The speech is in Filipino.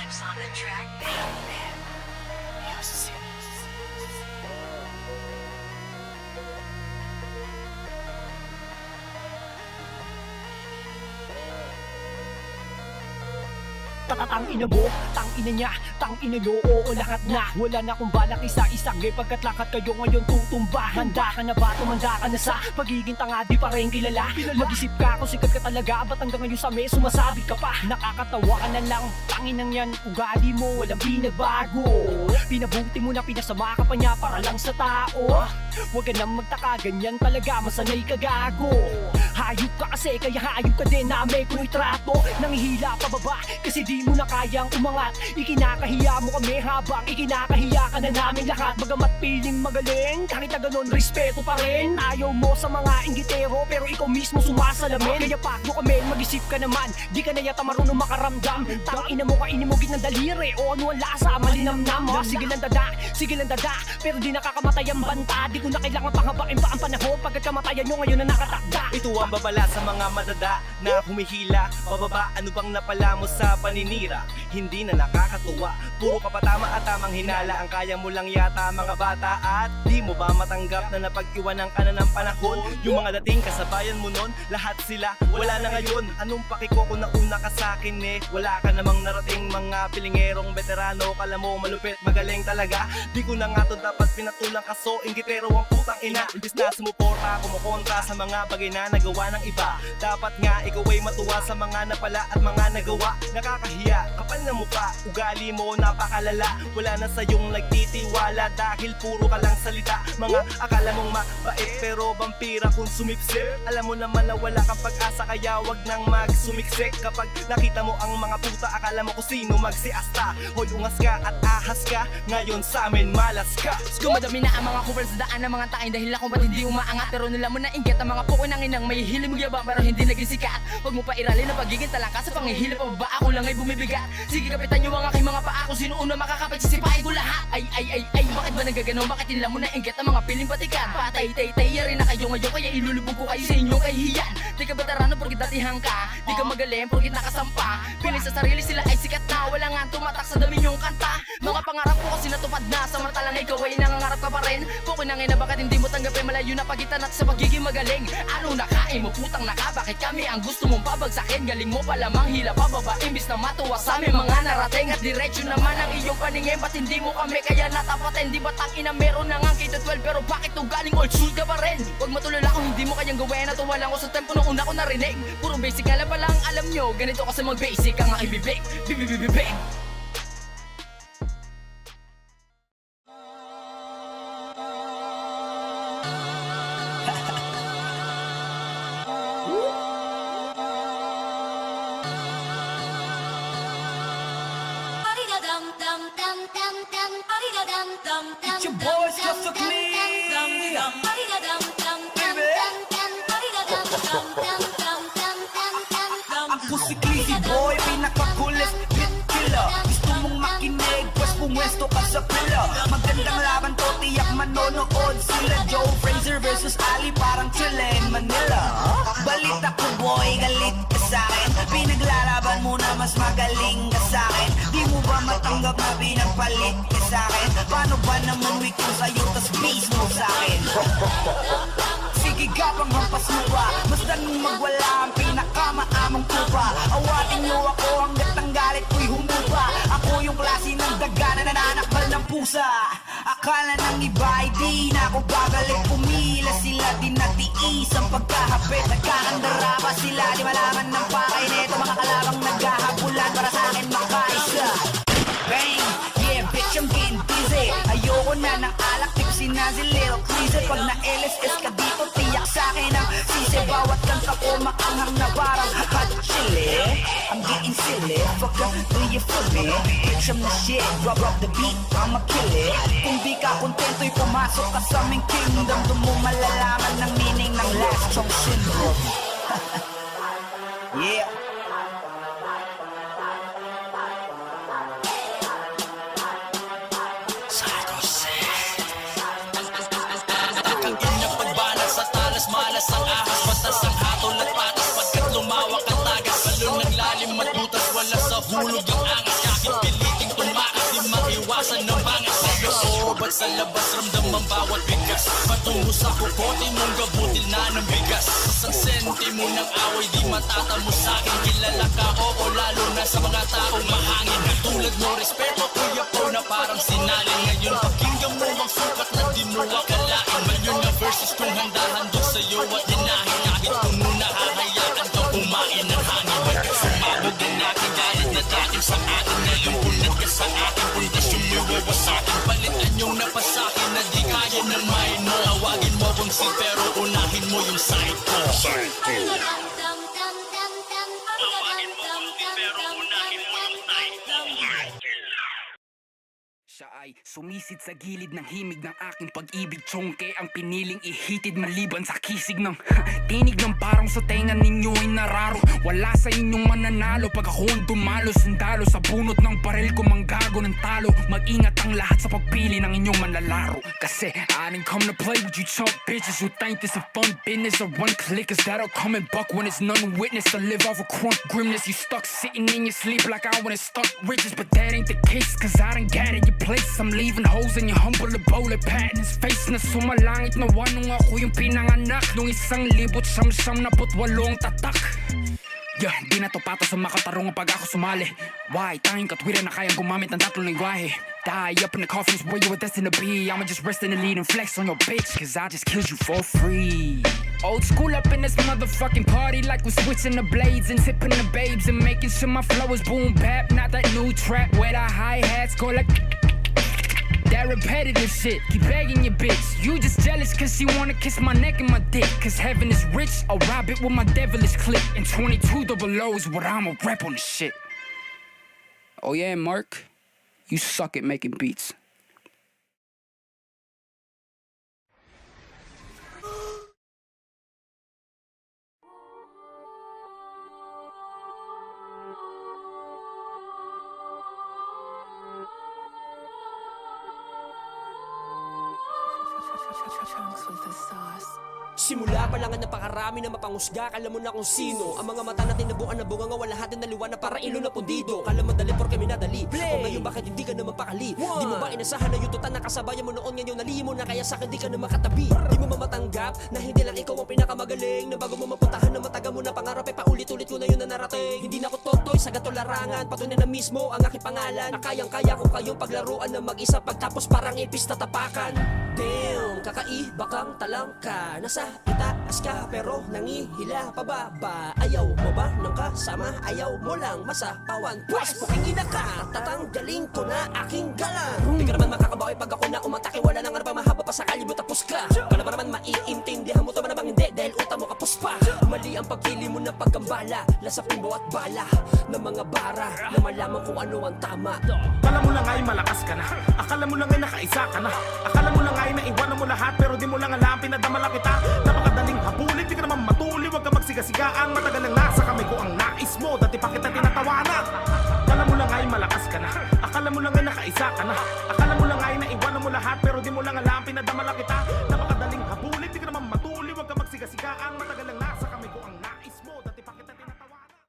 lips on the track, baby. Music. Tang ina mo, tang ina niya, tang ina nyo, oo lahat na. Wala na akong balak isa-isagay pagkat lahat kayo ngayon tutumba. Handa ka na ba, tumanda ka na sa pagiging tanga, di pa rin kilala. Mag-isip ka kung sikat ka talaga, ba't hanggang ngayon sa may sumasabi ka pa? Nakakatawa ka na lang, tanginang yan, ugali mo, walang pinagbago. Pinabuti mo na, pinasama ka pa niya para lang sa tao. Huwag ka nang magtaka, ganyan talaga, masanay ka gago. Hayop ka kasi, kaya hayop ka din na may kontrato. Nanghihila pababa, kasi di mo na kayang umangat. Ikinakahiya mo kami habang ikinakahiya ka na namin lahat. Bagamat piling magaling, kahit na ganon respeto pa rin. Ayaw mo sa mga inggitero, pero ikaw mismo sumasalamin. Kaya bago kami, mag-isip ka naman, di ka na yata marunong makaramdam. Tangina mo, kainin mo ng daliri, o ano ang lasa, malinamnam. Sige lang dada, pero di nakakamatay ang banta. Di ko na kailangan panghabain pa ang panahon, pagkat kamatayan nyo ngayon na nakatakda. Ito ang babala sa mga madada na humihila pababa. Ano bang napala mo sa paninira? Hindi na nakakatuwa, puro ka pa tama at tamang hinala. Ang kaya mo lang yata mga bata, at di mo ba matanggap na napag-iwanan ka na ng panahon? Yung mga dating kasabayan mo nun, lahat sila wala na ngayon. Anong pakiko kung nauna ka sa'kin eh? Wala ka namang narating, mga pilingerong veterano. Kala mo malupit, magaling talaga. Di ko na nga to dapat pinatulang kaso, inggitero ang putang ina. Imbis na sumuporta, kumukontra sa mga bagay na nagawa ng iba. Dapat nga ikaw ay matuwa sa mga napala at mga nagawa. Nakakahiya, kapal na mukha, ugali mo napakalala. Wala na sayong nagtitiwala dahil puro ka lang salita. Mga akala mong mabait pero vampira kung sumipsip. Alam mo naman na wala kang pag-asa, kaya wag nang magsumiksik. Kapag nakita mo ang mga puta, akala mo kung sino magsiasta. Hoy, ungas ka at ahas ka, ngayon sa amin malas ka. Kumadami na ang mga cover sa daan ng mga tain dahil akong ba't hindi umaangat. Pero nila mo na inggit ang mga puko ng inang may hilim mo yabang pero hindi naging sikat. Huwag mo pa iralin ang pagiging talangka sa pangihilip pa ba ako lang ay bumibigat. Sige kapitan nyo ang aking mga paa, kung sino una makakapit sisipain ko lahat. Ay, bakit ba nagaganon? Bakit nila mo na inggit ang mga piling batikan? Patay, yari na kayo ngayon, kaya ilulubog ko kayo sa inyong kahihiyan. Di ka veterano porkit datihan ka, di ka magaling porkit nakasampa. Piling sa sarili sila ay sikat na, wala nga tumatak sa dami nyong kanta. Mga pangarap ko kasi natupad na, samantalang ikaw ay nangangarap ka pa rin. Kukunangin na bakit hindi mo tanggapin, malayo na pagitan at sa pagiging magaling. Ano nakain mo, putang naka, bakit kami ang gusto mong pabagsakin? Galing mo pa lamang hila pababa, imbis na matuwa sa aming mga narating. At diretsyo naman ang iyong paningin, ba't hindi mo kami kaya natapatin? Di ba tangina meron na nga K-12, pero bakit ugaling old school ka pa rin? Huwag matulala kung hindi mo kayang gawin, at tuwa lang ko sa tempo nung una ko narinig. Puro basic nga lang pala ang alam nyo, ganito kasi mag-basic ang aking bibig. Bibig. It's your boys, Just So Clean. Ako si Clizzy Boy, pinakakulit beat killer. Gusto mong makinig, pues pumwesto ka sa pila. Magandang laban to, tiyak manonood sila. Joe Frazier versus Ali, parang chillin' Manila. Balita ko boy, galit ka sa'kin. Pinaglalaban mo na mas magaling ka sa'kin. Di mo ba matanggap na pinagpalit ka sa'kin? Paano ba naman weak ko sa'yo, tas base mo sa'kin? Sige gapang hampas mo ba? Basta nung magwala ang pinakamaamang kupa. Awatin nyo ako hanggat ang galit ko'y humupa. Ako yung klase ng daga na nananakbal ng pusa. Akala ng iba ay di na ako gagalit. Pumila sila, di natiis ang pagkahapit. Nagkakandara pa sila, di malaman ng pakay neto. Mga kalabang naghahabulan para sa akin makaisa. Bang! Yeah, bitch, I'm getting dizzy. Ayoko na ng alak, tipsy na si Little Clizzy. Pag na-LSS ka dito, tiyak sa'kin ang sisi. Bawat kanta ko maanghang na parang hot chili. I'm getting silly, fuck up, do you feel me? Bitch, I'm the shit, drop the beat, I'ma kill it. Kung di ka kontento'y pumasok ka sa aming kingdom. Doon mo malalaman ng meaning ng last chunk syndrome. Yeah. Malas ang ahas, batas ang hatol at patas. Pagkat lumawak ang tagas, balon ng lalim at butas, wala sa hulog ang angas. Kahit sa labas, ramdam ang bawat bigas. Patungo sa kukote mong gabutil na ng bigas. Isang sentimo ng away di matatamo sa'kin. Kilala ka, oo, lalo na sa mga taong mahangin. Tulad mo, respeto, kuya po na parang sinalin. Ngayon, pakinggan mo ang sukat na di mo akalain. Malyon na verses kung handa-handog sa'yo at hinahin. Kahit kung muna hahayaan ka kumain ng hangin. Sumabog ang aking galit na dating sa atin. Ngayon, punat ka sa akin, pundasyon mo wawasakin. Palitan yung napasakin na di kaya ng mind mo. Awagin mo kung si pero unahin mo yung side ko. Awagin mo kung si pero unahin mo yung side ko. Siya ay sumisid sa gilid ng himig ng aking pag-ibig. Tsongke ang piniling ihitid maliban sa kisig ng tinig ng parang sa tenga ninyo ay nararo. Wala sa inyong mananalo pag ako ang dumalo. Sundalo sa bunot ng baril ko manggago ng talo. Mag-ingat ang lahat sa pagpili ng inyong manlalaro. Kasi I didn't come to play with you chump bitches who think this a fun business. Or one clickers that'll come and buck when it's none witness. To live off a crunk grimness. You stuck sitting in your sleep like I wanna stuck riches. But that ain't the case cause I done got it your place. I'm leaving holes in your humble bullet patterns. Face na sumalangit na wanong ako yung pinanganak. Nung 1,978 tatak. Yeah, di na to pato sa makatarong pag ako sumali. Why? Tanging katwira na kayang gumamit ng tatlong lingwahe. Die up in the coffins where you were destined to be. I'ma just rest in the lead and flex on your bitch cause I just killed you for free. Old school up in this motherfucking party like we're switching the blades and tipping the babes and making sure my flow is boom bap. Not that new trap where the hi-hats go like that repetitive shit. Keep begging your bitch. You just jealous cause she wanna kiss my neck and my dick. Cause heaven is rich, I'll rob it with my devilish clip. And 22 double O is what I'ma rep on this shit. Oh yeah, Mark, you suck at making beats. Simula pa lang ang napakarami na mapangusga. Kala mo na kung sino ang mga mata natin nabuan na bunga nga wala hatin na liwanag para ilo na pundido. Kala madali porque minadali. O ngayon bakit hindi ka na mapakali? Di mo ba inasahan na yung tutan na kasabayan mo noon ngayon nalihi mo na kaya sa'kin di ka na makatabi? Di mo mamatanggap na hindi lang ikaw ang pinakamagaling. Na bago mo mapuntahan na mataga mo na pangarap ay paulit-ulit ko na yun na narating. Hindi na ako totoy sa gato larangan. Patunay na mismo ang aking pangalan. Na kayang-kaya ko kayong paglaruan na mag-isa pagtapos parang ipis tatapakan. Damn, kakaiba kang talangka. Nasa itaas ka pero nangihila pababa. Ayaw mo ba ng kasama? Ayaw mo lang masapawan. Pwes, puking ina ka, tatanggalin ko na aking galang. Di ka naman makakabawi pag ako na umatake. Wala nang ano pa mahaba pa sa kalye mo tapos ka. Ka na ba naman maiintindihan mo to ba namang hindi? Dahil uta mo kapos pa. Mali ang pagpili mo ng pagkambala. Lasapin bawat bala ng mga bara na malaman kung ano ang tama. Akala mo lang ay malakas ka na. Akala mo lang ay nakaisa ka na. Akala mo lang ay naiwanan mo lahat. Pero di mo lang alam pinadamala kita. Napakadaling habulin, di ka naman matuli. Huwag ka magsigasigaan. Matagal nang nasa kamay ko ang nais mo. Dati pa kita tinatawanan. Akala mo lang ay malakas ka na. Akala mo lang ay nakaisa ka na. Akala